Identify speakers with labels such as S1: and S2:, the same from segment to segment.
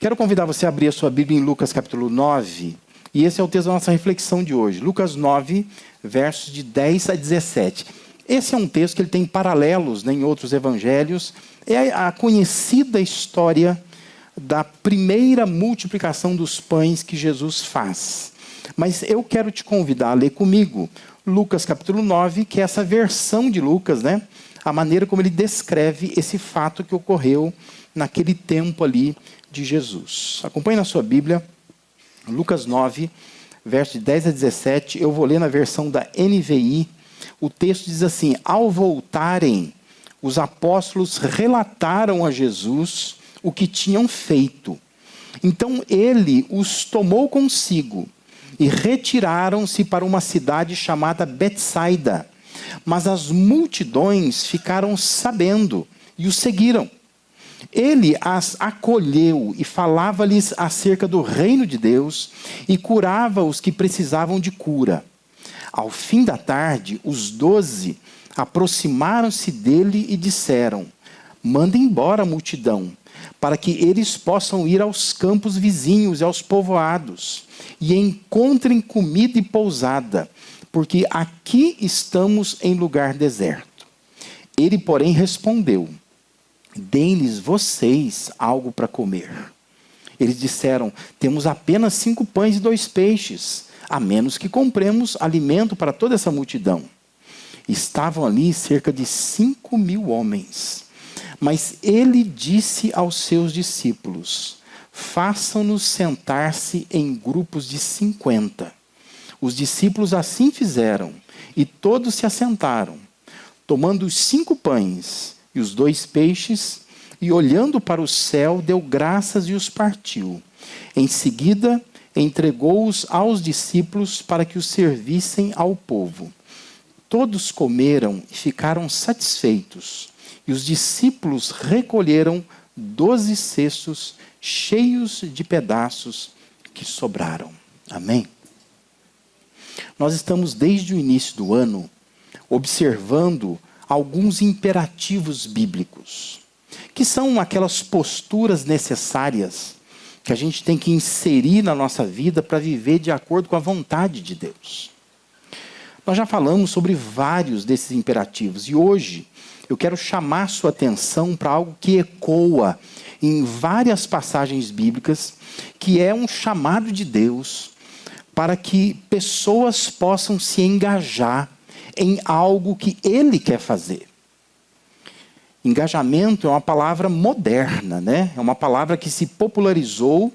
S1: Quero convidar você a abrir a sua Bíblia em Lucas capítulo 9. E esse é o texto da nossa reflexão de hoje. Lucas 9, versos de 10 a 17. Esse é um texto que ele tem paralelos, né, em outros evangelhos. É a conhecida história da primeira multiplicação dos pães que Jesus faz. Mas eu quero te convidar a ler comigo Lucas capítulo 9, que é essa versão de Lucas, né? A maneira como ele descreve esse fato que ocorreu naquele tempo ali de Jesus. Acompanhe na sua Bíblia, Lucas 9, versos de 10 a 17. Eu vou ler na versão da NVI. O texto diz assim: ao voltarem, os apóstolos relataram a Jesus o que tinham feito. Então ele os tomou consigo e retiraram-se para uma cidade chamada Betsaida. Mas as multidões ficaram sabendo e os seguiram. Ele as acolheu e falava-lhes acerca do reino de Deus e curava os que precisavam de cura. Ao fim da tarde, os 12 aproximaram-se dele e disseram: manda embora a multidão, para que eles possam ir aos campos vizinhos e aos povoados, e encontrem comida e pousada, porque aqui estamos em lugar deserto. Ele, porém, respondeu: deem-lhes vocês algo para comer. Eles disseram: temos apenas 5 pães e 2 peixes, a menos que compremos alimento para toda essa multidão. Estavam ali cerca de 5.000 homens. Mas ele disse aos seus discípulos: façam-nos sentar-se em grupos de 50. Os discípulos assim fizeram, e todos se assentaram. Tomando os 5 pães e os 2 peixes, e olhando para o céu, deu graças e os partiu. Em seguida, entregou-os aos discípulos para que os servissem ao povo. Todos comeram e ficaram satisfeitos. E os discípulos recolheram 12 cestos cheios de pedaços que sobraram. Amém? Nós estamos desde o início do ano observando alguns imperativos bíblicos, que são aquelas posturas necessárias que a gente tem que inserir na nossa vida para viver de acordo com a vontade de Deus. Nós já falamos sobre vários desses imperativos e hoje eu quero chamar sua atenção para algo que ecoa em várias passagens bíblicas, que é um chamado de Deus para que pessoas possam se engajar em algo que Ele quer fazer. Engajamento é uma palavra moderna, né? É uma palavra que se popularizou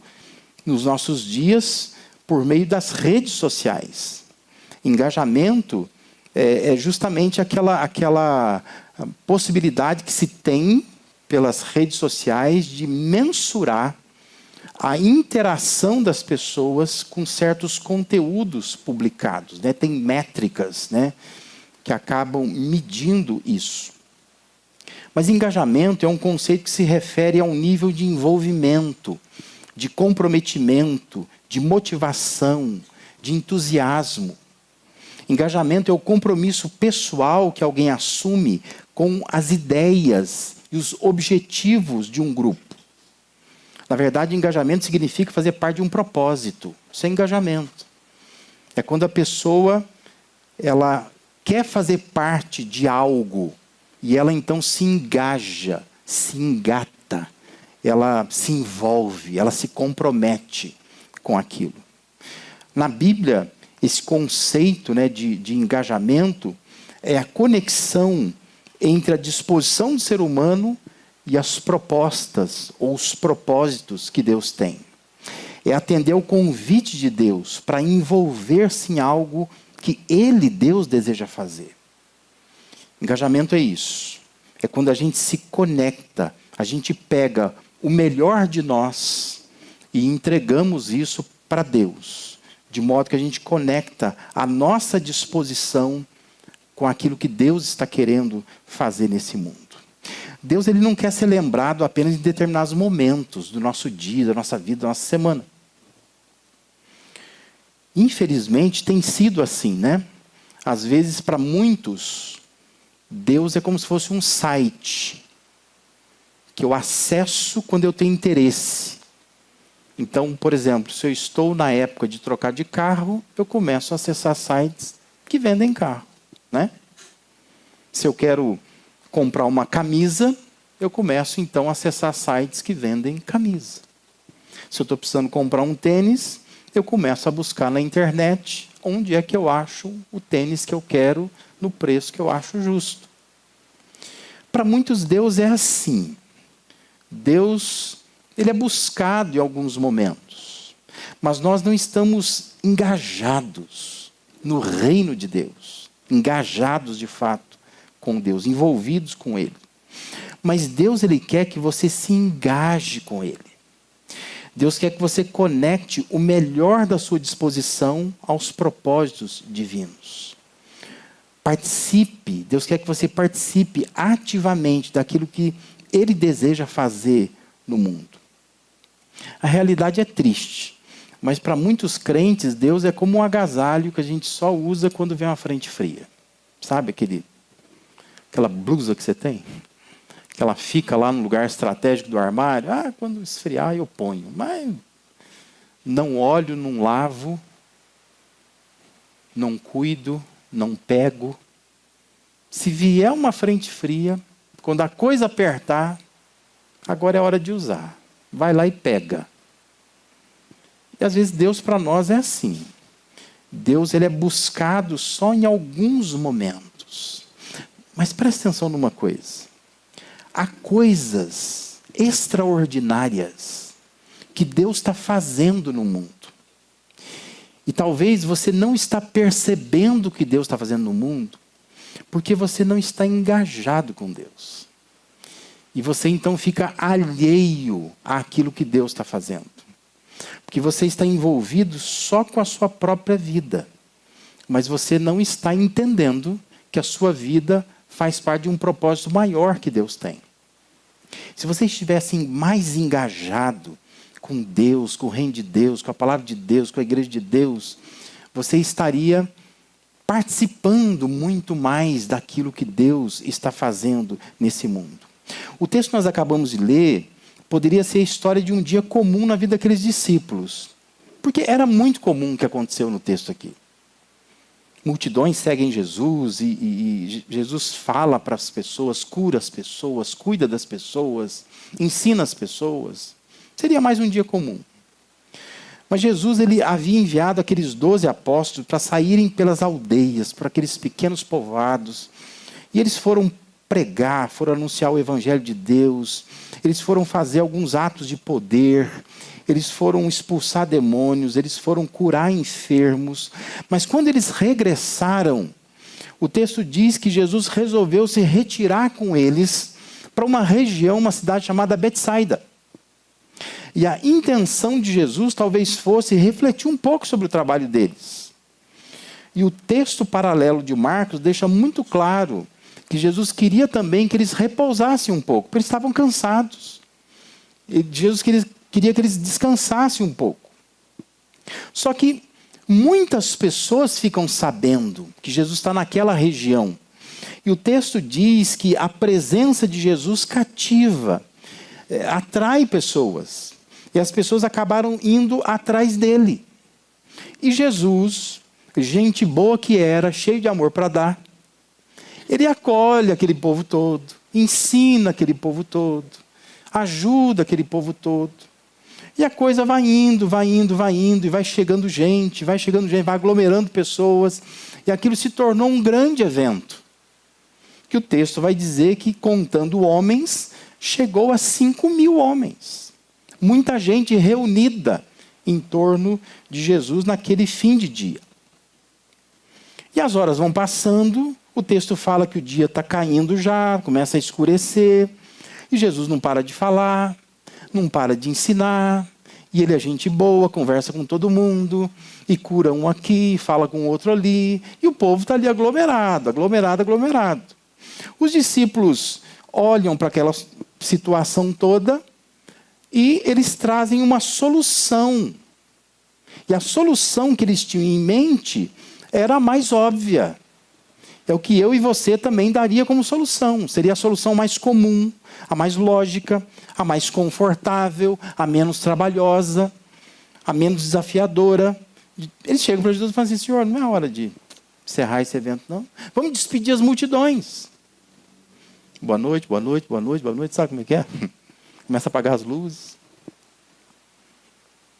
S1: nos nossos dias por meio das redes sociais. Engajamento é justamente aquela possibilidade que se tem pelas redes sociais de mensurar a interação das pessoas com certos conteúdos publicados, né? Tem métricas, né, que acabam medindo isso. Mas engajamento é um conceito que se refere a um nível de envolvimento, de comprometimento, de motivação, de entusiasmo. Engajamento é o compromisso pessoal que alguém assume com as ideias e os objetivos de um grupo. Na verdade, engajamento significa fazer parte de um propósito. Isso é engajamento. É quando a pessoa ela quer fazer parte de algo e ela então se engaja, se engata, ela se envolve, ela se compromete com aquilo. Na Bíblia, esse conceito, né, de engajamento é a conexão entre a disposição do ser humano e as propostas ou os propósitos que Deus tem. É atender ao convite de Deus para envolver-se em algo que Ele, Deus, deseja fazer. Engajamento é isso. É quando a gente se conecta, a gente pega o melhor de nós e entregamos isso para Deus. De modo que a gente conecta a nossa disposição com aquilo que Deus está querendo fazer nesse mundo. Deus, ele não quer ser lembrado apenas em determinados momentos do nosso dia, da nossa vida, da nossa semana. Infelizmente, tem sido assim, né? Às vezes, para muitos, Deus é como se fosse um site que eu acesso quando eu tenho interesse. Então, por exemplo, se eu estou na época de trocar de carro, eu começo a acessar sites que vendem carro, né? Se eu quero comprar uma camisa, eu começo então a acessar sites que vendem camisa. Se eu estou precisando comprar um tênis, eu começo a buscar na internet onde é que eu acho o tênis que eu quero no preço que eu acho justo. Para muitos, Deus é assim. Deus, ele é buscado em alguns momentos, mas nós não estamos engajados no reino de Deus, engajados de fato com Deus, envolvidos com Ele. Mas Deus, ele quer que você se engaje com Ele. Deus quer que você conecte o melhor da sua disposição aos propósitos divinos. Participe, Deus quer que você participe ativamente daquilo que Ele deseja fazer no mundo. A realidade é triste, mas para muitos crentes, Deus é como um agasalho que a gente só usa quando vem uma frente fria. Sabe aquela blusa que você tem? Que ela fica lá no lugar estratégico do armário. Quando esfriar eu ponho. Mas não olho, não lavo, não cuido, não pego. Se vier uma frente fria, quando a coisa apertar, agora é hora de usar. Vai lá e pega. E às vezes Deus para nós é assim. Deus, ele é buscado só em alguns momentos. Mas preste atenção numa coisa. Há coisas extraordinárias que Deus está fazendo no mundo. E talvez você não está percebendo o que Deus está fazendo no mundo, porque você não está engajado com Deus. E você então fica alheio àquilo que Deus está fazendo. Porque você está envolvido só com a sua própria vida. Mas você não está entendendo que a sua vida faz parte de um propósito maior que Deus tem. Se você estivesse mais engajado com Deus, com o reino de Deus, com a palavra de Deus, com a igreja de Deus, você estaria participando muito mais daquilo que Deus está fazendo nesse mundo. O texto que nós acabamos de ler poderia ser a história de um dia comum na vida daqueles discípulos. Porque era muito comum o que aconteceu no texto aqui. Multidões seguem Jesus e Jesus fala para as pessoas, cura as pessoas, cuida das pessoas, ensina as pessoas. Seria mais um dia comum. Mas Jesus, ele havia enviado aqueles 12 apóstolos para saírem pelas aldeias, por aqueles pequenos povoados. E eles foram pregar, foram anunciar o evangelho de Deus. Eles foram fazer alguns atos de poder. Eles foram expulsar demônios, eles foram curar enfermos. Mas quando eles regressaram, o texto diz que Jesus resolveu se retirar com eles para uma região, uma cidade chamada Betsaida. E a intenção de Jesus talvez fosse refletir um pouco sobre o trabalho deles. E o texto paralelo de Marcos deixa muito claro que Jesus queria também que eles repousassem um pouco, porque eles estavam cansados. E Jesus queria que eles descansassem um pouco. Só que muitas pessoas ficam sabendo que Jesus está naquela região. E o texto diz que a presença de Jesus cativa, atrai pessoas. E as pessoas acabaram indo atrás dele. E Jesus, gente boa que era, cheio de amor para dar, ele acolhe aquele povo todo, ensina aquele povo todo, ajuda aquele povo todo. E a coisa vai indo, e vai chegando gente, vai aglomerando pessoas. E aquilo se tornou um grande evento. Que o texto vai dizer que, contando homens, chegou a 5.000 homens. Muita gente reunida em torno de Jesus naquele fim de dia. E as horas vão passando, o texto fala que o dia está caindo já, começa a escurecer, e Jesus não para de falar, não para de ensinar, e ele é gente boa, conversa com todo mundo, e cura um aqui, fala com o outro ali, e o povo está ali aglomerado. Os discípulos olham para aquela situação toda, e eles trazem uma solução. E a solução que eles tinham em mente era a mais óbvia. É o que eu e você também daria como solução. Seria a solução mais comum, a mais lógica, a mais confortável, a menos trabalhosa. a menos desafiadora. Eles chegam para Jesus e falam assim: Senhor, não é hora de encerrar esse evento, não. Vamos despedir as multidões. Boa noite, boa noite, boa noite, boa noite. Sabe como é que é? Começa a apagar as luzes.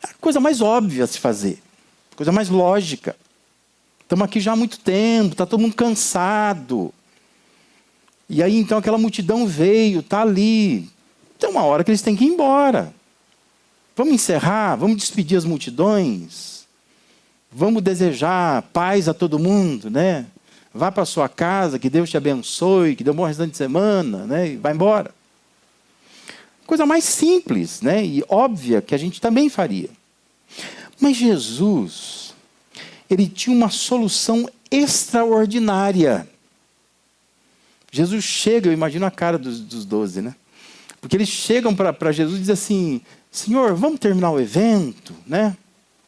S1: É a coisa mais óbvia a se fazer. Coisa mais lógica. Estamos aqui já há muito tempo, está todo mundo cansado. E aí, então, aquela multidão veio, está ali. Tem uma hora que eles têm que ir embora. Vamos encerrar, vamos despedir as multidões. Vamos desejar paz a todo mundo, né? Vá para a sua casa, que Deus te abençoe, que dê um bom restante de semana, né? E vai embora. Coisa mais simples, né? E óbvia que a gente também faria. Mas Jesus, ele tinha uma solução extraordinária. Jesus chega, eu imagino a cara dos 12, né? Porque eles chegam para Jesus e dizem assim: Senhor, vamos terminar o evento, né?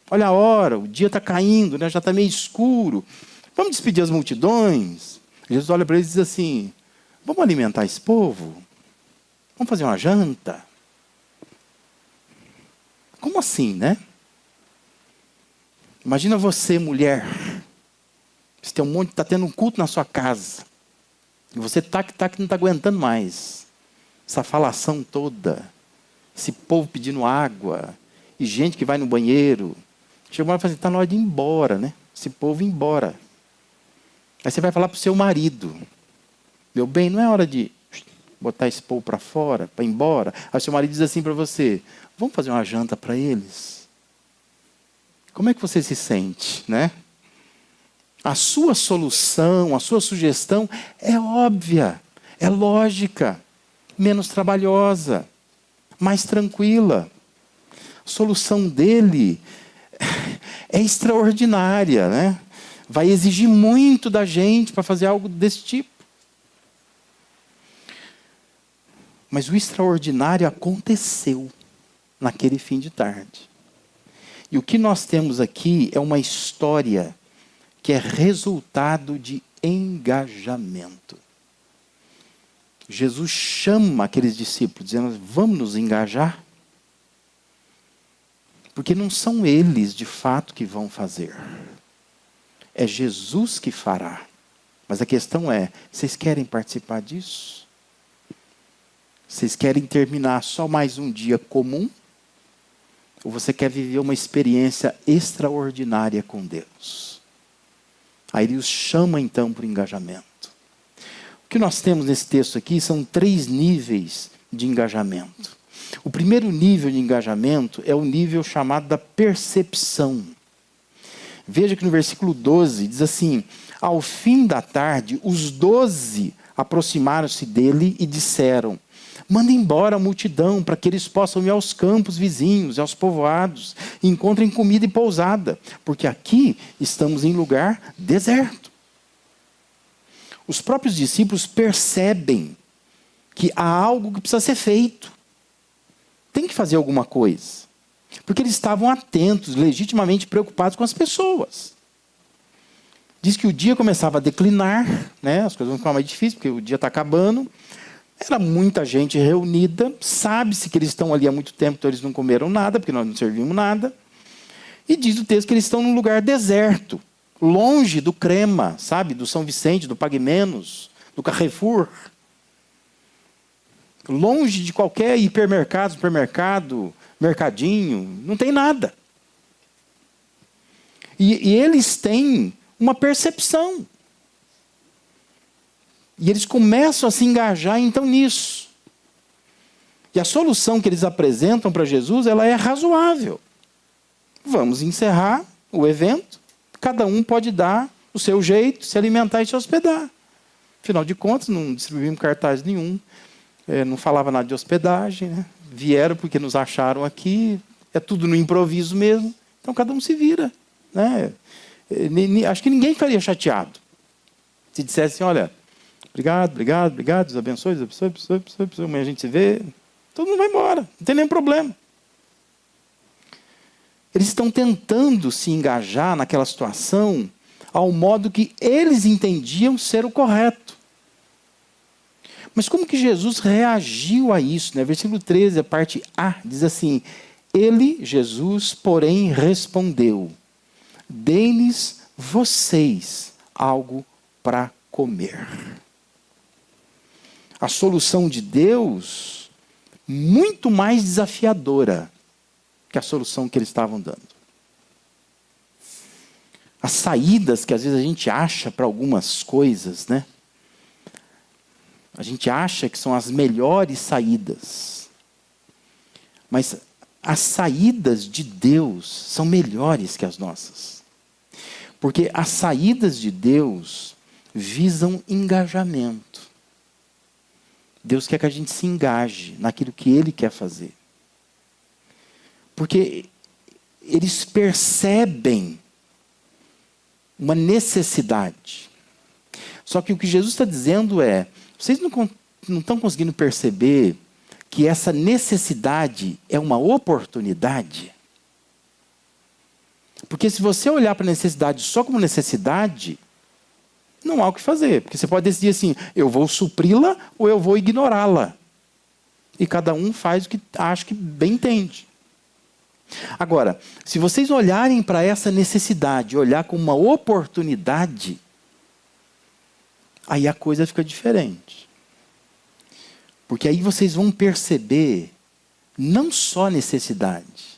S1: Olha a hora, o dia está caindo, né? Já está meio escuro. Vamos despedir as multidões. Jesus olha para eles e diz assim: vamos alimentar esse povo? Vamos fazer uma janta? Como assim, né? Imagina você, mulher. Você tem está tendo um culto na sua casa. E você que não está aguentando mais. Essa falação toda. Esse povo pedindo água. E gente que vai no banheiro. Chega uma hora e fala assim: está na hora de ir embora, né? Esse povo ir embora. Aí você vai falar para o seu marido: meu bem, não é hora de botar esse povo para fora, para ir embora. Aí o seu marido diz assim para você: vamos fazer uma janta para eles? Como é que você se sente, né? A sua solução, a sua sugestão é óbvia, é lógica, menos trabalhosa, mais tranquila. A solução dele é extraordinária, né? Vai exigir muito da gente para fazer algo desse tipo. Mas o extraordinário aconteceu naquele fim de tarde. E o que nós temos aqui é uma história que é resultado de engajamento. Jesus chama aqueles discípulos, dizendo: vamos nos engajar? Porque não são eles, de fato, que vão fazer. É Jesus que fará. Mas a questão é: vocês querem participar disso? Vocês querem terminar só mais um dia comum? Ou você quer viver uma experiência extraordinária com Deus? Aí ele os chama então para o engajamento. O que nós temos nesse texto aqui são 3 níveis de engajamento. O primeiro nível de engajamento é o nível chamado da percepção. Veja que no versículo 12 diz assim: ao fim da tarde, os 12 aproximaram-se dele e disseram: manda embora a multidão para que eles possam ir aos campos vizinhos, aos povoados, e encontrem comida e pousada, porque aqui estamos em lugar deserto. Os próprios discípulos percebem que há algo que precisa ser feito. Tem que fazer alguma coisa. Porque eles estavam atentos, legitimamente preocupados com as pessoas. Diz que o dia começava a declinar, né? As coisas vão ficar mais difíceis, porque o dia está acabando. Era muita gente reunida, sabe-se que eles estão ali há muito tempo, então eles não comeram nada, porque nós não servimos nada. E diz o texto que eles estão num lugar deserto, longe do Crema, sabe? Do São Vicente, do Pague Menos, do Carrefour. Longe de qualquer hipermercado, supermercado, mercadinho, não tem nada. E eles têm uma percepção. E eles começam a se engajar então nisso. E a solução que eles apresentam para Jesus, ela é razoável. Vamos encerrar o evento, cada um pode dar o seu jeito, se alimentar e se hospedar. Afinal de contas, não distribuímos cartaz nenhum, não falava nada de hospedagem, né? Vieram porque nos acharam aqui, é tudo no improviso mesmo, então cada um se vira, né? Acho que ninguém ficaria chateado se dissesse assim: olha, obrigado, Deus abençoe, amanhã a gente se vê, todo mundo vai embora, não tem nenhum problema. Eles estão tentando se engajar naquela situação ao modo que eles entendiam ser o correto. Mas como que Jesus reagiu a isso, né? Versículo 13, a parte A, diz assim: Ele, Jesus, porém, respondeu: dei-lhes vocês algo para comer. A solução de Deus, muito mais desafiadora que a solução que eles estavam dando. As saídas que às vezes a gente acha para algumas coisas, né? A gente acha que são as melhores saídas. Mas as saídas de Deus são melhores que as nossas. Porque as saídas de Deus visam engajamento. Deus quer que a gente se engaje naquilo que Ele quer fazer. Porque eles percebem uma necessidade. Só que o que Jesus está dizendo é, vocês não estão conseguindo perceber que essa necessidade é uma oportunidade? Porque se você olhar para a necessidade só como necessidade, não há o que fazer. Porque você pode decidir assim, eu vou supri-la ou eu vou ignorá-la. E cada um faz o que acha que bem entende. Agora, se vocês olharem para essa necessidade, olhar como uma oportunidade, aí a coisa fica diferente. Porque aí vocês vão perceber não só necessidade,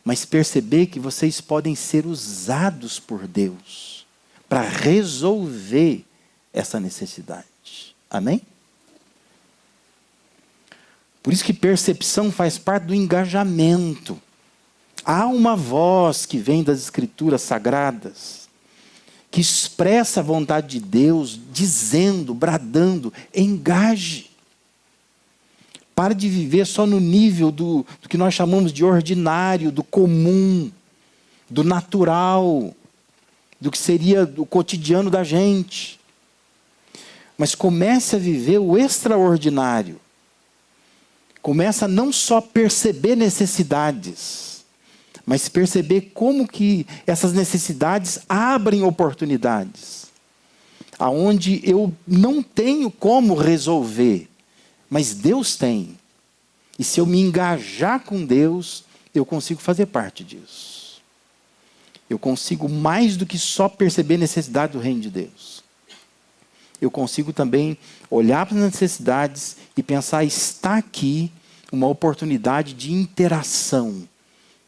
S1: mas perceber que vocês podem ser usados por Deus para resolver essa necessidade. Amém? Por isso que percepção faz parte do engajamento. Há uma voz que vem das Escrituras Sagradas, que expressa a vontade de Deus, dizendo, bradando, engaje. Pare de viver só no nível do que nós chamamos de ordinário, do comum, do natural, do que seria o cotidiano da gente. Mas comece a viver o extraordinário. Comece a não só perceber necessidades, mas perceber como que essas necessidades abrem oportunidades. Aonde eu não tenho como resolver, mas Deus tem. E se eu me engajar com Deus, eu consigo fazer parte disso. Eu consigo mais do que só perceber a necessidade do reino de Deus. Eu consigo também olhar para as necessidades e pensar, está aqui uma oportunidade de interação.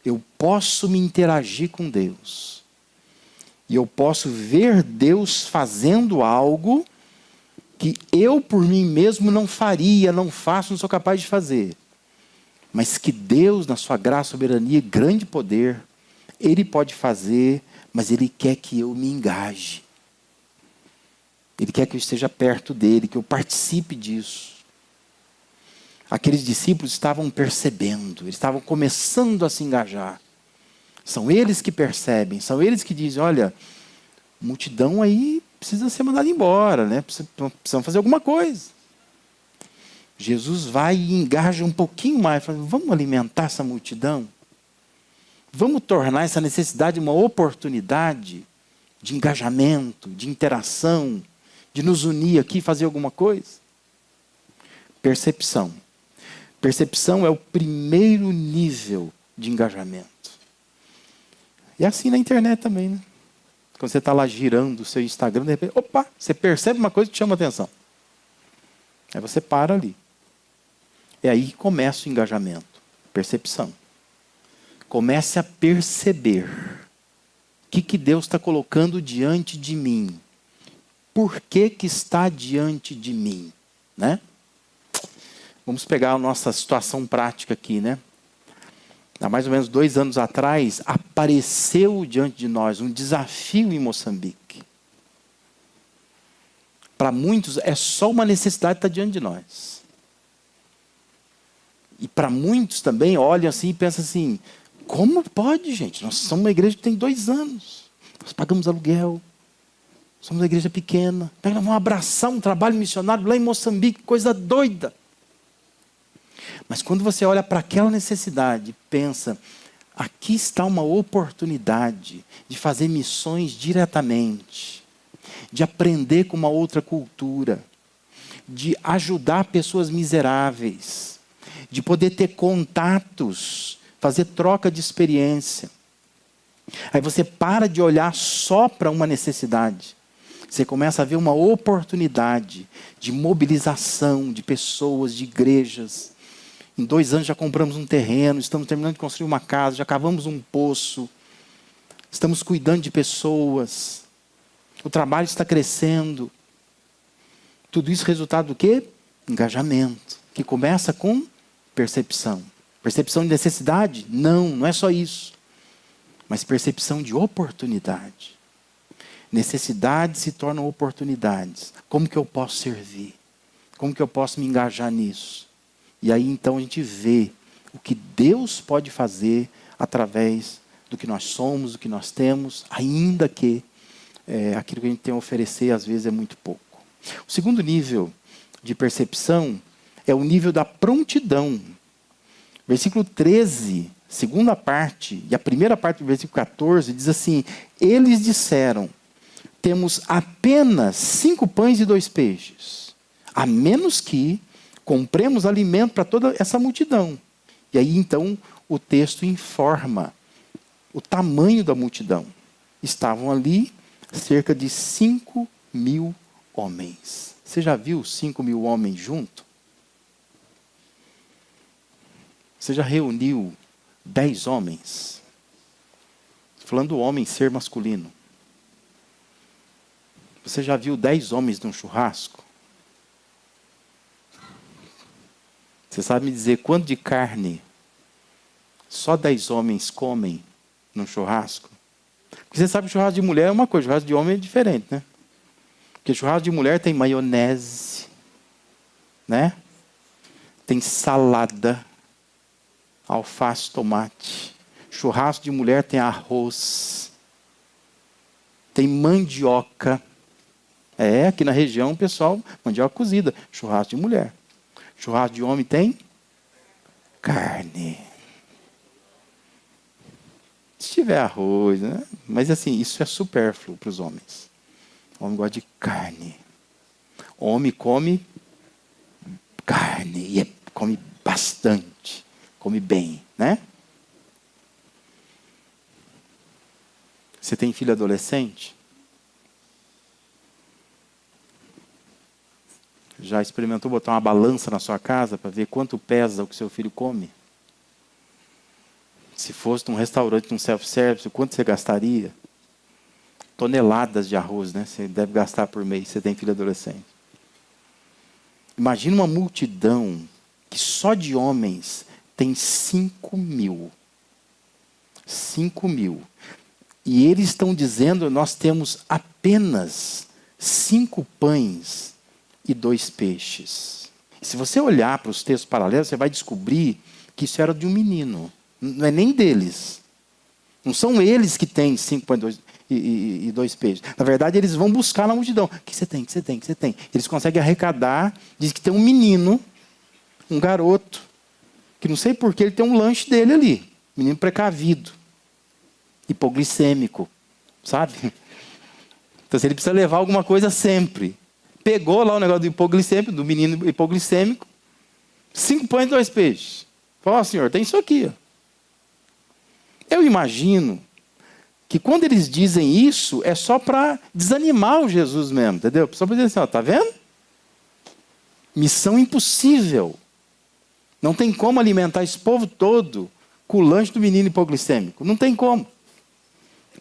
S1: Eu posso me interagir com Deus. E eu posso ver Deus fazendo algo que eu por mim mesmo não faria, não faço, não sou capaz de fazer. Mas que Deus, na sua graça, soberania e grande poder, Ele pode fazer, mas Ele quer que eu me engaje. Ele quer que eu esteja perto dEle, que eu participe disso. Aqueles discípulos estavam percebendo, eles estavam começando a se engajar. São eles que percebem, são eles que dizem, olha, multidão aí precisa ser mandada embora, né? Precisam fazer alguma coisa. Jesus vai e engaja um pouquinho mais, fala, vamos alimentar essa multidão? Vamos tornar essa necessidade uma oportunidade de engajamento, de interação, de nos unir aqui e fazer alguma coisa? Percepção. Percepção é o primeiro nível de engajamento. E é assim na internet também, né? Quando você está lá girando o seu Instagram, de repente, opa, você percebe uma coisa que te chama a atenção. Aí você para ali. É aí que começa o engajamento. Percepção. Comece a perceber o que Deus está colocando diante de mim. Por que está diante de mim? Né? Vamos pegar a nossa situação prática aqui, né? Há mais ou menos 2 anos atrás, apareceu diante de nós um desafio em Moçambique. Para muitos, é só uma necessidade que está diante de nós. E para muitos também olham assim e pensam assim, como pode, gente? Nós somos uma igreja que tem 2 anos. Nós pagamos aluguel. Somos uma igreja pequena. Nós vamos abraçar um trabalho missionário lá em Moçambique, coisa doida. Mas quando você olha para aquela necessidade, pensa, aqui está uma oportunidade de fazer missões diretamente, de aprender com uma outra cultura, de ajudar pessoas miseráveis, de poder ter contatos, fazer troca de experiência. Aí você para de olhar só para uma necessidade. Você começa a ver uma oportunidade de mobilização de pessoas, de igrejas. Em 2 anos já compramos um terreno, estamos terminando de construir uma casa, já cavamos um poço. Estamos cuidando de pessoas. O trabalho está crescendo. Tudo isso resultado do quê? Engajamento. Que começa com percepção. Percepção de necessidade? Não é só isso. Mas percepção de oportunidade. Necessidades se tornam oportunidades. Como que eu posso servir? Como que eu posso me engajar nisso? E aí então a gente vê o que Deus pode fazer através do que nós somos, do que nós temos, ainda que aquilo que a gente tem a oferecer às vezes é muito pouco. O segundo nível de percepção é o nível da prontidão. Versículo 13, segunda parte, e a primeira parte do versículo 14, diz assim: eles disseram, temos apenas 5 pães e 2 peixes, a menos que compremos alimento para toda essa multidão. E aí então o texto informa o tamanho da multidão. Estavam ali cerca de 5.000 homens. Você já viu 5.000 homens juntos? Você já reuniu 10 homens? Falando do homem ser masculino. Você já viu 10 homens num churrasco? Você sabe me dizer quanto de carne só 10 homens comem num churrasco? Porque você sabe que churrasco de mulher é uma coisa, churrasco de homem é diferente, né? Porque churrasco de mulher tem maionese, né? Tem salada, alface, tomate. Churrasco de mulher tem arroz, tem mandioca. Aqui na região, pessoal, mandioca cozida. Churrasco de mulher. Churrasco de homem tem carne. Se tiver arroz, né? Mas assim, isso é supérfluo para os homens. O homem gosta de carne. O homem come carne e come bastante. Come bem, né? Você tem filho adolescente? Já experimentou botar uma balança na sua casa para ver quanto pesa o que seu filho come? Se fosse num restaurante, num self-service, quanto você gastaria? Toneladas de arroz, né? Você deve gastar por mês, você tem filho adolescente. Imagina uma multidão que só de homens tem 5.000. 5.000. E eles estão dizendo, nós temos apenas 5 pães e 2 peixes. Se você olhar para os textos paralelos, você vai descobrir que isso era de um menino. Não é nem deles. Não são eles que têm 5 pães e 2 peixes. Na verdade, eles vão buscar na multidão. O que você tem? O que você tem? O que você tem? Eles conseguem arrecadar. Diz que tem um menino, um garoto, que não sei por que ele tem um lanche dele ali. Menino precavido. Hipoglicêmico. Sabe? Então, ele precisa levar alguma coisa sempre. Pegou lá o negócio do hipoglicêmico, do menino hipoglicêmico. 5 pães e 2 peixes. Falou, senhor, tem isso aqui. Eu imagino que quando eles dizem isso, é só para desanimar o Jesus mesmo, entendeu? Só para dizer assim, ó, tá vendo? Missão impossível. Não tem como alimentar esse povo todo com o lanche do menino hipoglicêmico. Não tem como.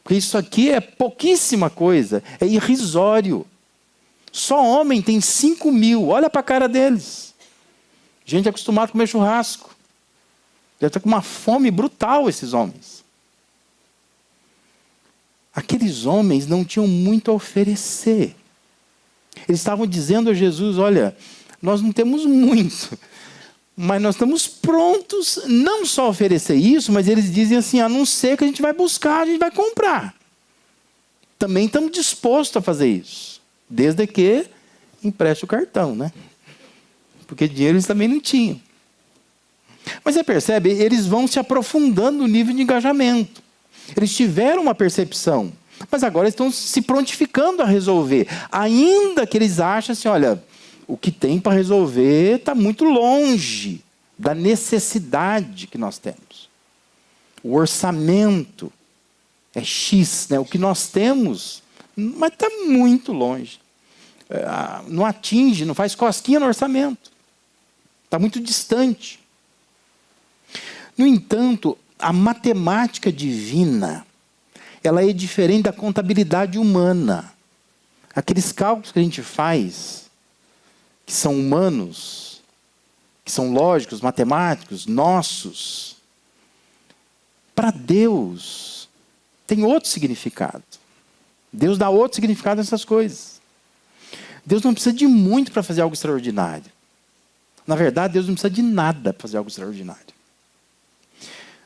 S1: Porque isso aqui é pouquíssima coisa, é irrisório. Só homem tem 5.000, olha para a cara deles. Gente acostumada a comer churrasco. Deve estar com uma fome brutal esses homens. Aqueles homens não tinham muito a oferecer. Eles estavam dizendo a Jesus, olha, nós não temos muito, mas nós estamos prontos, não só a oferecer isso, mas eles dizem assim, a não ser que a gente vai buscar, a gente vai comprar. Também estamos dispostos a fazer isso, desde que empreste o cartão, né? Porque dinheiro eles também não tinham. Mas você percebe, eles vão se aprofundando no nível de engajamento. Eles tiveram uma percepção, mas agora estão se prontificando a resolver. Ainda que eles achem assim, olha, o que tem para resolver está muito longe da necessidade que nós temos. O orçamento é X, né? O que nós temos, mas está muito longe. Não atinge, não faz cosquinha no orçamento. Está muito distante. No entanto, a matemática divina, ela é diferente da contabilidade humana. Aqueles cálculos que a gente faz, que são humanos, que são lógicos, matemáticos, nossos, para Deus tem outro significado. Deus dá outro significado nessas coisas. Deus não precisa de muito para fazer algo extraordinário. Na verdade, Deus não precisa de nada para fazer algo extraordinário.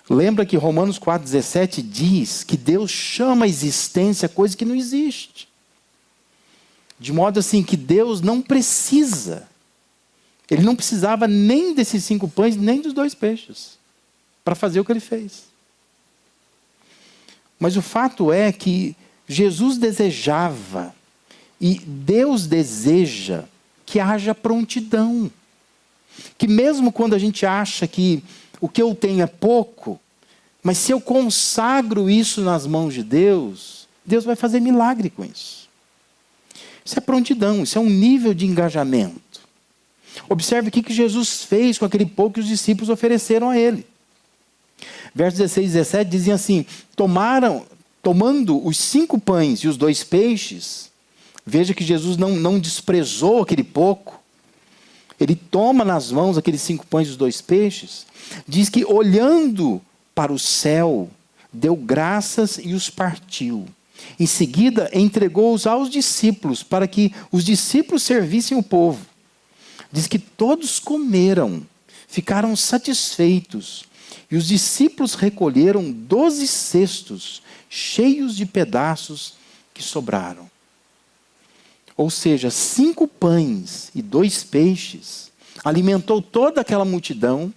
S1: Lembra que Romanos 4,17 diz que Deus chama a existência coisa que não existe. De modo assim que Deus não precisa. Ele não precisava nem desses 5 pães, nem dos 2 peixes, para fazer o que ele fez. Mas o fato é que Jesus desejava, e Deus deseja, que haja prontidão. Que mesmo quando a gente acha que o que eu tenho é pouco, mas se eu consagro isso nas mãos de Deus, Deus vai fazer milagre com isso. Isso é prontidão, isso é um nível de engajamento. Observe o que Jesus fez com aquele pouco que os discípulos ofereceram a ele. Versos 16 e 17 dizem assim: tomando os 5 pães e os 2 peixes, veja que Jesus não desprezou aquele pouco. Ele toma nas mãos aqueles 5 pães e os 2 peixes, diz que olhando para o céu, deu graças e os partiu. Em seguida, entregou-os aos discípulos, para que os discípulos servissem o povo. Diz que todos comeram, ficaram satisfeitos, e os discípulos recolheram 12 cestos, cheios de pedaços que sobraram. Ou seja, 5 pães e 2 peixes, alimentou toda aquela multidão,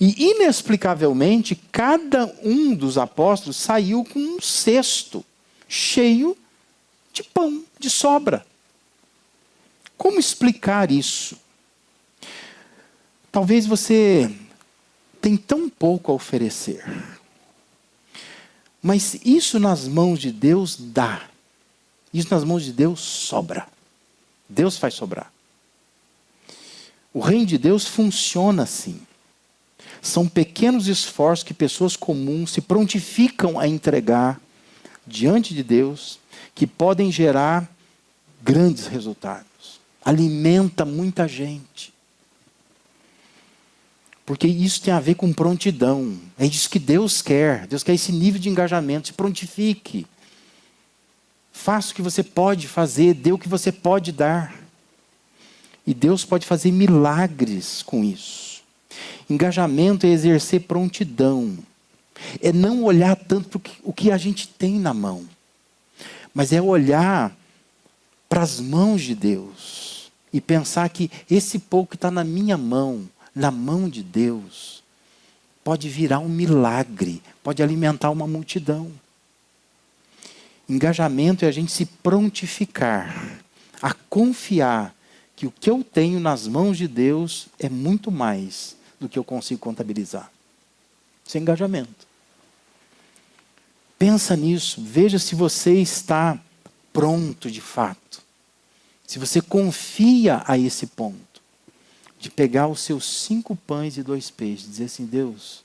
S1: e inexplicavelmente, cada um dos apóstolos saiu com um cesto cheio de pão, de sobra. Como explicar isso? Talvez você tenha tão pouco a oferecer, mas isso nas mãos de Deus dá. Isso nas mãos de Deus sobra. Deus faz sobrar. O reino de Deus funciona assim. São pequenos esforços que pessoas comuns se prontificam a entregar diante de Deus, que podem gerar grandes resultados. Alimenta muita gente. Porque isso tem a ver com prontidão. É isso que Deus quer. Deus quer esse nível de engajamento. Se prontifique. Faça o que você pode fazer, dê o que você pode dar. E Deus pode fazer milagres com isso. Engajamento é exercer prontidão. É não olhar tanto para o que a gente tem na mão, mas é olhar para as mãos de Deus e pensar que esse pouco que está na minha mão, na mão de Deus, pode virar um milagre, pode alimentar uma multidão. Engajamento é a gente se prontificar a confiar que o que eu tenho nas mãos de Deus é muito mais do que eu consigo contabilizar. Isso é engajamento. Pensa nisso, veja se você está pronto de fato. Se você confia a esse ponto, de pegar os seus 5 pães e 2 peixes, e dizer assim: Deus,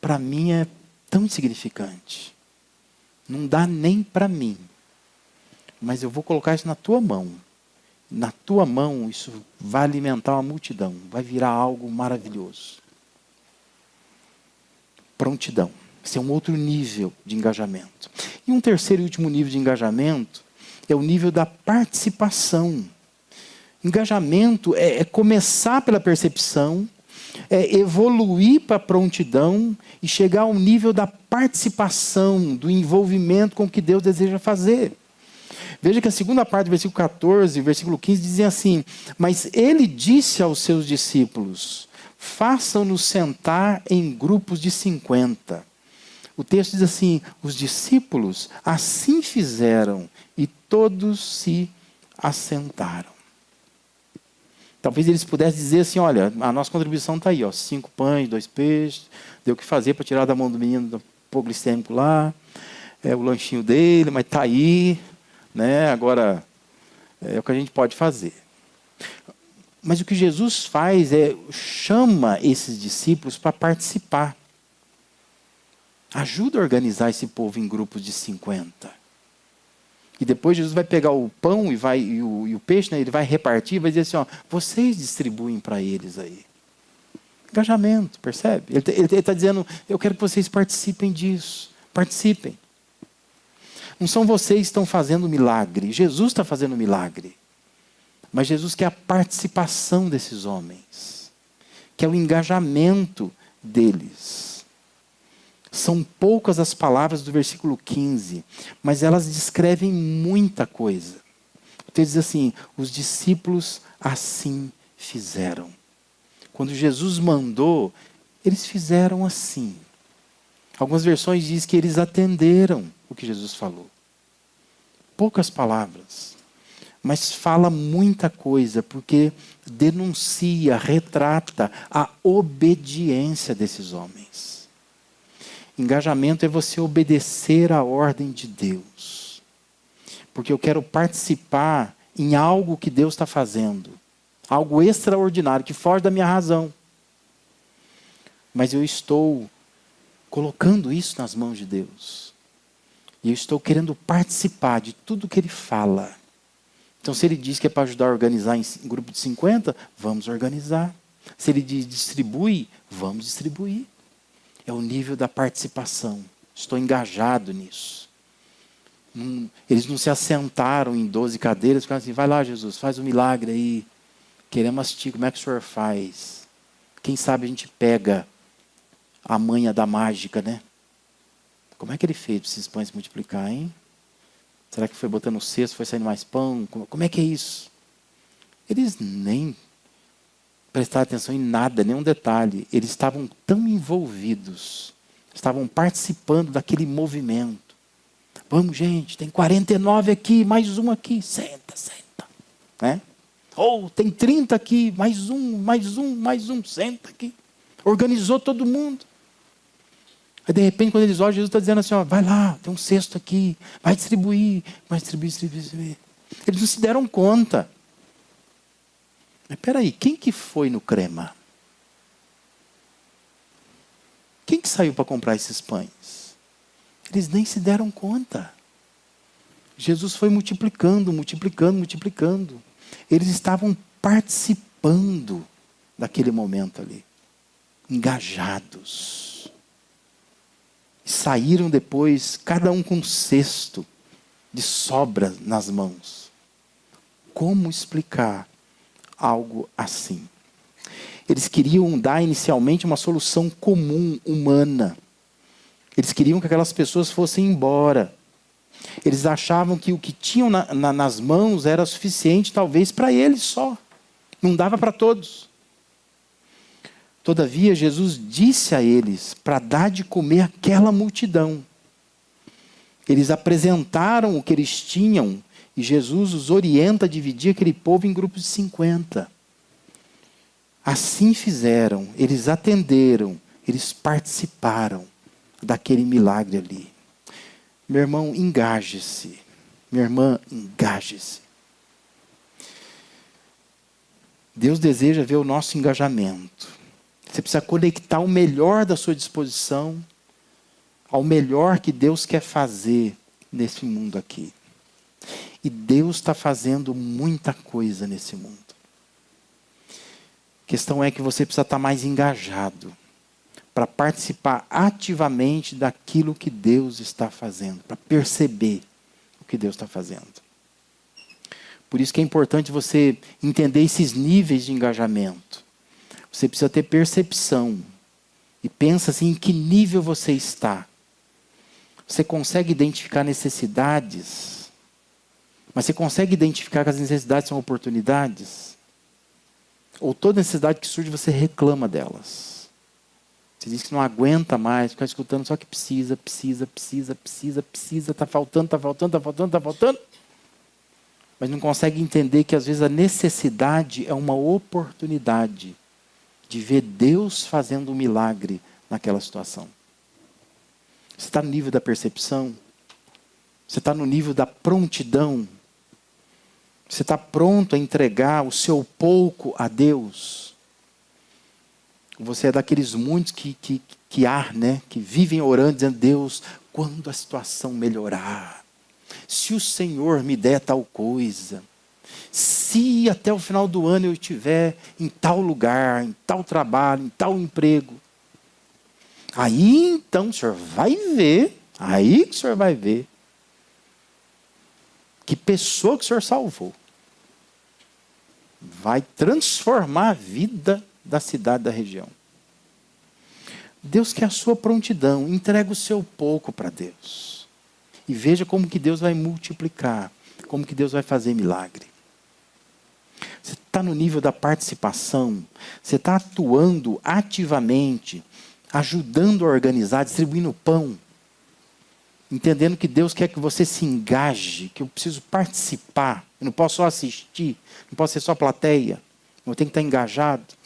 S1: para mim é tão insignificante. Não dá nem para mim. Mas eu vou colocar isso na tua mão. Na tua mão isso vai alimentar uma multidão. Vai virar algo maravilhoso. Prontidão. Esse é um outro nível de engajamento. E um terceiro e último nível de engajamento é o nível da participação. Engajamento é começar pela percepção, é evoluir para a prontidão e chegar ao nível da participação, do envolvimento com o que Deus deseja fazer. Veja que a segunda parte do versículo 14 e versículo 15 dizem assim: mas ele disse aos seus discípulos: façam-nos sentar em grupos de 50. O texto diz assim: os discípulos assim fizeram e todos se assentaram. Talvez eles pudessem dizer assim: olha, a nossa contribuição está aí, 5 pães, 2 peixes, deu o que fazer para tirar da mão do menino do hipoglicêmico lá, o lanchinho dele, mas está aí, né? Agora é o que a gente pode fazer. Mas o que Jesus faz é chama esses discípulos para participar. Ajuda a organizar esse povo em grupos de 50. E depois Jesus vai pegar o pão e o peixe, né? Ele vai repartir, vai dizer assim, ó, vocês distribuem para eles aí. Engajamento, percebe? Ele está dizendo, eu quero que vocês participem disso. Participem. Não são vocês que estão fazendo milagre. Jesus está fazendo milagre. Mas Jesus quer a participação desses homens. Quer o engajamento deles. São poucas as palavras do versículo 15, mas elas descrevem muita coisa. O texto diz assim, os discípulos assim fizeram. Quando Jesus mandou, eles fizeram assim. Algumas versões dizem que eles atenderam o que Jesus falou. Poucas palavras, mas fala muita coisa, porque denuncia, retrata a obediência desses homens. Engajamento é você obedecer à ordem de Deus. Porque eu quero participar em algo que Deus está fazendo. Algo extraordinário, que foge da minha razão. Mas eu estou colocando isso nas mãos de Deus. E eu estou querendo participar de tudo que Ele fala. Então, se Ele diz que é para ajudar a organizar em grupo de 50, vamos organizar. Se Ele diz distribui, vamos distribuir. É o nível da participação. Estou engajado nisso. Eles não se assentaram em 12 cadeiras e ficaram assim, vai lá Jesus, faz um milagre aí. Queremos assistir, como é que o senhor faz? Quem sabe a gente pega a manha da mágica, né? Como é que ele fez para esses pães multiplicar, hein? Será que foi botando o cesto, foi saindo mais pão? Como é que é isso? Eles nem prestaram atenção em nada, nenhum detalhe. Eles estavam tão envolvidos, estavam participando daquele movimento. Vamos, gente, tem 49 aqui, mais um aqui. Senta. Né? Ou tem 30 aqui, mais um, senta aqui. Organizou todo mundo. Aí de repente, quando eles olham, Jesus está dizendo assim, ó, vai lá, tem um cesto aqui, vai distribuir. Eles não se deram conta. Mas peraí, quem que foi no Crema? Quem que saiu para comprar esses pães? Eles nem se deram conta. Jesus foi multiplicando. Eles estavam participando daquele momento ali. Engajados. E saíram depois, cada um com um cesto de sobra nas mãos. Como explicar algo assim? Eles queriam dar inicialmente uma solução comum, humana. Eles queriam que aquelas pessoas fossem embora. Eles achavam que o que tinham nas mãos era suficiente, talvez, para eles só. Não dava para todos. Todavia, Jesus disse a eles para dar de comer àquela multidão. Eles apresentaram o que eles tinham e Jesus os orienta a dividir aquele povo em grupos de 50. Assim fizeram, eles atenderam, eles participaram daquele milagre ali. Meu irmão, engaje-se. Minha irmã, engaje-se. Deus deseja ver o nosso engajamento. Você precisa conectar o melhor da sua disposição ao melhor que Deus quer fazer nesse mundo aqui. E Deus está fazendo muita coisa nesse mundo. A questão é que você precisa estar mais engajado para participar ativamente daquilo que Deus está fazendo, para perceber o que Deus está fazendo. Por isso que é importante você entender esses níveis de engajamento. Você precisa ter percepção e pensa assim, em que nível você está. Você consegue identificar necessidades, mas você consegue identificar que as necessidades são oportunidades? Ou toda necessidade que surge, você reclama delas? Você diz que não aguenta mais, ficar escutando só que precisa, está faltando. Mas não consegue entender que às vezes a necessidade é uma oportunidade de ver Deus fazendo um milagre naquela situação? Você está no nível da percepção? Você está no nível da prontidão? Você está pronto a entregar o seu pouco a Deus? Você é daqueles muitos que vivem orando, dizendo: Deus, quando a situação melhorar, se o Senhor me der tal coisa, se até o final do ano eu estiver em tal lugar, em tal trabalho, em tal emprego, aí então o Senhor vai ver, aí que o Senhor vai ver que pessoa que o Senhor salvou vai transformar a vida da cidade, da região. Deus quer a sua prontidão. Entrega o seu pouco para Deus. E veja como que Deus vai multiplicar. Como que Deus vai fazer milagre. Você está no nível da participação. Você está atuando ativamente. Ajudando a organizar, distribuindo pão. Entendendo que Deus quer que você se engaje. Que eu preciso participar. Eu não posso só assistir. Não posso ser só plateia. Eu tenho que estar engajado.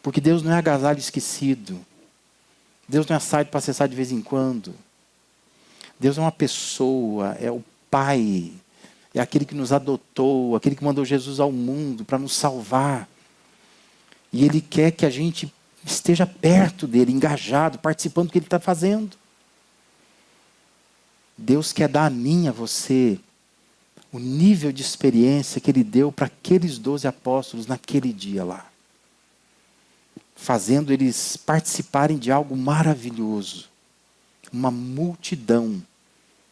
S1: Porque Deus não é agasalho esquecido. Deus não é site para acessar de vez em quando. Deus é uma pessoa, é o Pai. É aquele que nos adotou, aquele que mandou Jesus ao mundo para nos salvar. E Ele quer que a gente esteja perto dEle, engajado, participando do que Ele está fazendo. Deus quer dar a mim, a você, o nível de experiência que Ele deu para aqueles 12 apóstolos naquele dia lá. Fazendo eles participarem de algo maravilhoso. Uma multidão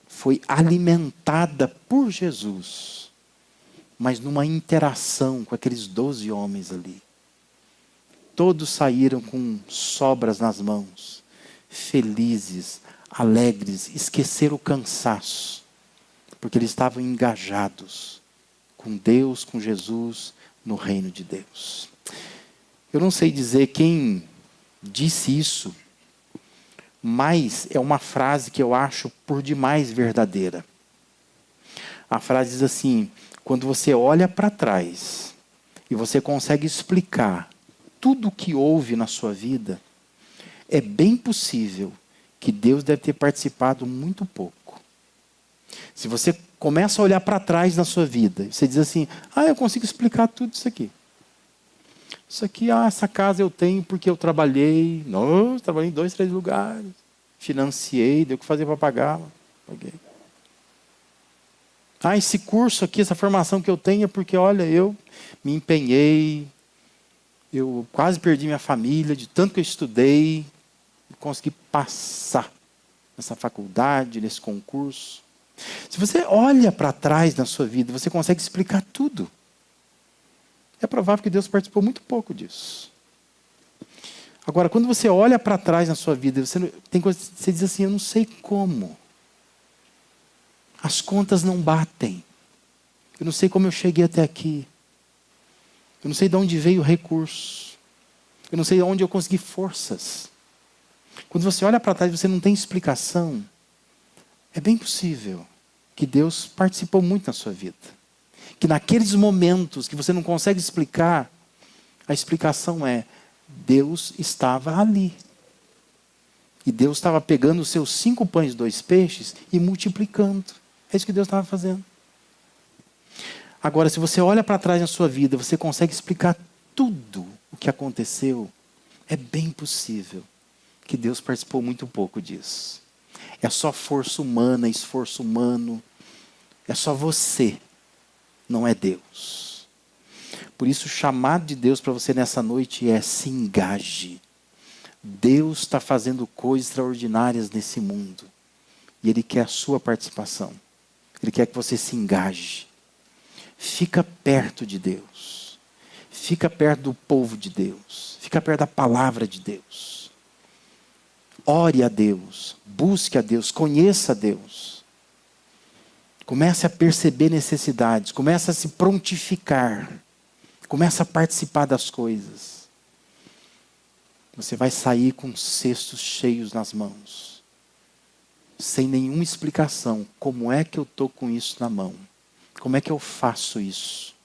S1: foi alimentada por Jesus, mas numa interação com aqueles 12 homens ali. Todos saíram com sobras nas mãos, felizes, alegres, esqueceram o cansaço, porque eles estavam engajados com Deus, com Jesus, no reino de Deus. Eu não sei dizer quem disse isso, mas é uma frase que eu acho por demais verdadeira. A frase diz assim: quando você olha para trás e você consegue explicar tudo o que houve na sua vida, é bem possível que Deus deve ter participado muito pouco. Se você começa a olhar para trás na sua vida, você diz assim: eu consigo explicar tudo isso aqui. Isso aqui, essa casa eu tenho porque eu trabalhei. Nossa, trabalhei em 2, 3 lugares. Financiei, deu o que fazer para pagar. Paguei. Esse curso aqui, essa formação que eu tenho é porque, olha, eu me empenhei. Eu quase perdi minha família, de tanto que eu estudei. E consegui passar nessa faculdade, nesse concurso. Se você olha para trás na sua vida, você consegue explicar tudo. É provável que Deus participou muito pouco disso. Agora, quando você olha para trás na sua vida, você diz assim: eu não sei como. As contas não batem. Eu não sei como eu cheguei até aqui. Eu não sei de onde veio o recurso. Eu não sei de onde eu consegui forças. Quando você olha para trás e você não tem explicação, é bem possível que Deus participou muito na sua vida. Que naqueles momentos que você não consegue explicar, a explicação é: Deus estava ali. E Deus estava pegando os seus 5 pães e 2 peixes e multiplicando. É isso que Deus estava fazendo. Agora, se você olha para trás na sua vida, você consegue explicar tudo o que aconteceu, é bem possível que Deus participou muito pouco disso. É só força humana, esforço humano. É só você. Não é Deus. Por isso o chamado de Deus para você nessa noite é: se engaje. Deus está fazendo coisas extraordinárias nesse mundo. E Ele quer a sua participação. Ele quer que você se engaje. Fica perto de Deus. Fica perto do povo de Deus. Fica perto da palavra de Deus. Ore a Deus. Busque a Deus. Conheça a Deus. Comece a perceber necessidades. Comece a se prontificar. Comece a participar das coisas. Você vai sair com cestos cheios nas mãos. Sem nenhuma explicação. Como é que eu estou com isso na mão? Como é que eu faço isso?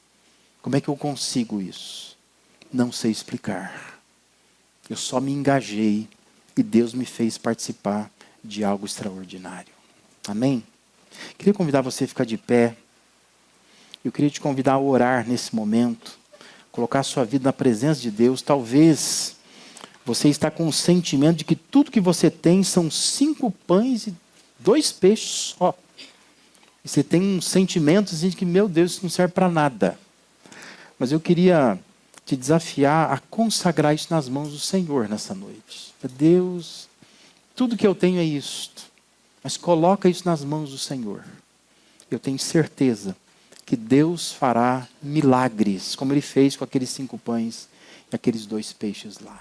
S1: Como é que eu consigo isso? Não sei explicar. Eu só me engajei e Deus me fez participar de algo extraordinário. Amém? Queria convidar você a ficar de pé. Eu queria te convidar a orar nesse momento. Colocar a sua vida na presença de Deus. Talvez você está com o sentimento de que tudo que você tem são 5 pães e 2 peixes só. E você tem um sentimento assim de que, meu Deus, isso não serve para nada. Mas eu queria te desafiar a consagrar isso nas mãos do Senhor nessa noite. Deus, tudo que eu tenho é isto. Mas coloca isso nas mãos do Senhor. Eu tenho certeza que Deus fará milagres, como Ele fez com aqueles 5 pães e aqueles 2 peixes lá.